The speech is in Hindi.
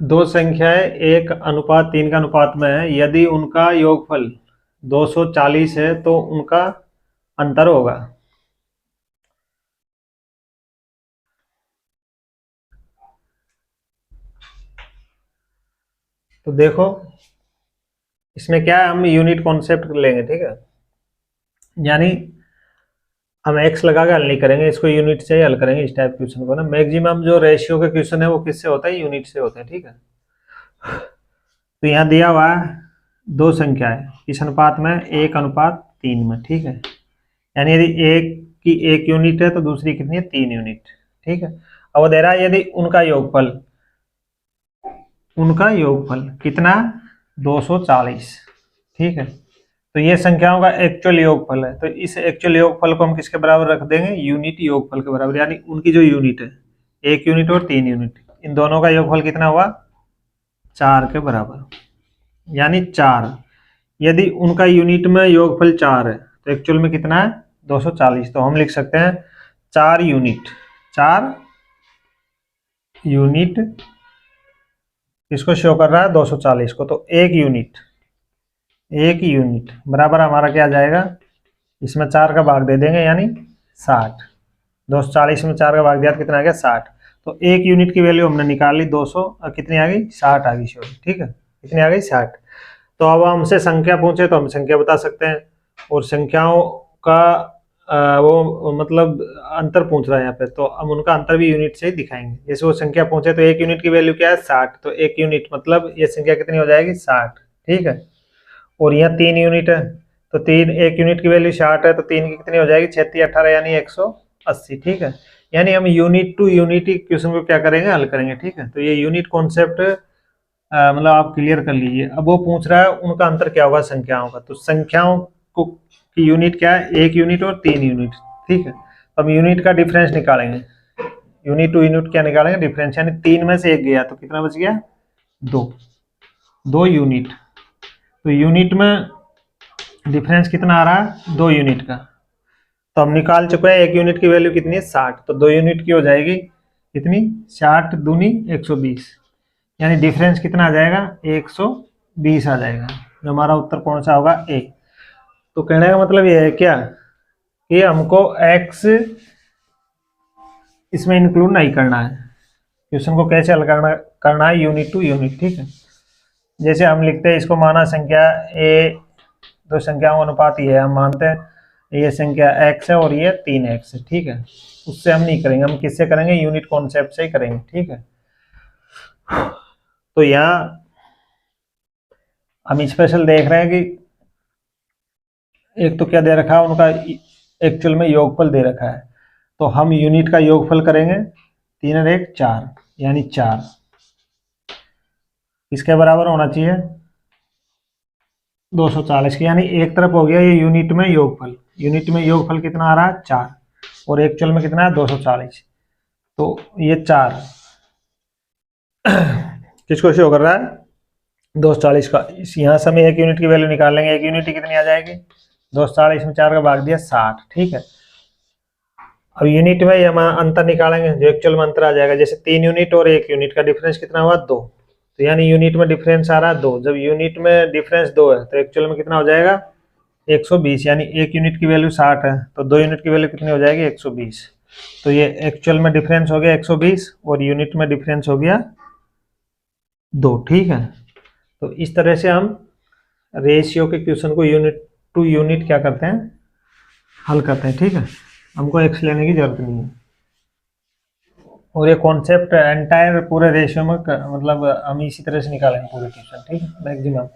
दो संख्याएं एक अनुपात 3 का अनुपात में है, यदि उनका योगफल 240 है तो उनका अंतर होगा। तो देखो इसमें क्या है, हम यूनिट कॉन्सेप्ट लेंगे, ठीक है। यानी हम एक्स लगा के हल नहीं करेंगे, इसको यूनिट से ही हल करेंगे इस टाइप क्वेश्चन को ना। मैक्सिमम जो रेशियो के क्वेश्चन है वो किससे होता है, यूनिट से होते हैं, ठीक है। तो यहाँ दिया हुआ है दो संख्याएं किस अनुपात में, 1:3 में, ठीक है। यानी यदि एक की 1 यूनिट है तो दूसरी कितनी है, 3 यूनिट, ठीक है। अब वो दे रहा है यदि उनका योगफल कितना, 240, ठीक है। तो ये संख्याओं का एक्चुअल योगफल है, तो इस एक्चुअल योगफल को हम किसके बराबर रख देंगे, यूनिट योगफल के बराबर। यानी उनकी जो यूनिट है 1 यूनिट और 3 यूनिट, इन दोनों का योगफल कितना हुआ, 4 के बराबर। यानी 4, यदि उनका यूनिट में योगफल 4 है तो एक्चुअल में कितना है, 240। तो हम लिख सकते हैं 4 यूनिट किसको शो कर रहा है, 240 को। तो एक यूनिट बराबर हमारा क्या आ जाएगा, इसमें 4 का भाग दे देंगे यानी 60। 240 में 4 का भाग दिया तो कितना आ गया, 60। तो एक यूनिट की वैल्यू हमने निकाल ली, 200 कितनी आ गई, 60 आ गई, ठीक है, कितनी आ गई, 60। तो अब हमसे संख्या पूछे तो हम संख्या बता सकते हैं, और संख्याओं का वो मतलब अंतर पूछ रहा है यहाँ पे, तो हम उनका अंतर भी यूनिट से ही दिखाएंगे। जैसे वो संख्या पूछे तो एक यूनिट की वैल्यू क्या है, 60, तो एक यूनिट मतलब ये संख्या कितनी हो जाएगी, 60, ठीक है। और यहाँ 3 यूनिट है तो एक यूनिट की वैल्यू 60 है, तो 3 की कितनी हो जाएगी, 36 18 यानी 180, ठीक है। यानी हम यूनिट टू यूनिट क्वेश्चन को क्या करेंगे, हल करेंगे, ठीक है। तो ये यूनिट कॉन्सेप्ट मतलब आप क्लियर कर लीजिए। अब वो पूछ रहा है उनका अंतर क्या होगा संख्याओं का, तो संख्याओं को की यूनिट क्या है, 1 यूनिट और 3 यूनिट, ठीक है। तो हम यूनिट का डिफरेंस निकालेंगे, यूनिट टू यूनिट क्या निकालेंगे, डिफरेंस। यानी 3 में से 1 गया तो कितना बच गया, 2 यूनिट। तो यूनिट में डिफरेंस कितना आ रहा है, 2 यूनिट का। तो हम निकाल चुके हैं एक यूनिट की वैल्यू कितनी है, 60, तो 2 यूनिट की हो जाएगी कितनी, 60 दूनी 120, यानी डिफरेंस कितना आ जाएगा, 120 आ जाएगा। जो हमारा उत्तर कौन सा होगा, ए। तो कहने का मतलब ये है क्या कि हमको x इसमें इंक्लूड नहीं करना है। क्वेश्चन को कैसे हल करना है, यूनिट टू यूनिट, ठीक है। जैसे हम लिखते हैं इसको, माना संख्या ए, दो संख्याओं का अनुपात ये है, हम मानते हैं ये संख्या x है और ये 3x है, ठीक है। उससे हम नहीं करेंगे, हम किससे करेंगे, यूनिट कॉन्सेप्ट से ही करेंगे, ठीक है। तो यहाँ हम स्पेशल देख रहे हैं कि एक तो क्या दे रखा है, उनका एक्चुअल में योगफल दे रखा है, तो हम यूनिट का योगफल करेंगे, 3 और 1 4, यानी 4 इसके बराबर होना चाहिए 240 की। यानी एक तरफ हो गया ये यूनिट में योगफल कितना आ रहा है, 4, और एक्चुअल में कितना है, 240। तो ये 4 किसको शो कर रहा है, 240 का। यहाँ से हम एक यूनिट की वैल्यू निकाल लेंगे, एक यूनिट कितनी आ जाएगी, 240 में 4 का भाग दिया 60, ठीक है। अब यूनिट में हम अंतर निकालेंगे, जो एक्चुअल में अंतर आ जाएगा, जैसे 3 यूनिट और 1 यूनिट का डिफरेंस कितना हुआ, 2। तो यानी यूनिट में डिफरेंस आ रहा है 2, जब यूनिट में डिफरेंस 2 है तो एक्चुअल में कितना हो जाएगा, 120। यानी एक यूनिट की वैल्यू 60 है तो 2 यूनिट की वैल्यू कितनी हो जाएगी, 120। तो ये एक्चुअल में डिफरेंस हो गया 120 और यूनिट में डिफरेंस हो गया 2, ठीक है। तो इस तरह से हम रेशियो के क्वेश्चन को यूनिट टू यूनिट क्या करते हैं, हल करते हैं, ठीक है। हमको एक्स लेने की जरूरत नहीं है। और ये कॉन्सेप्ट एंटायर पूरे रेशियो में मतलब हम इसी तरह से निकालेंगे पूरे क्वेश्चन, ठीक है, मैक्सिमम।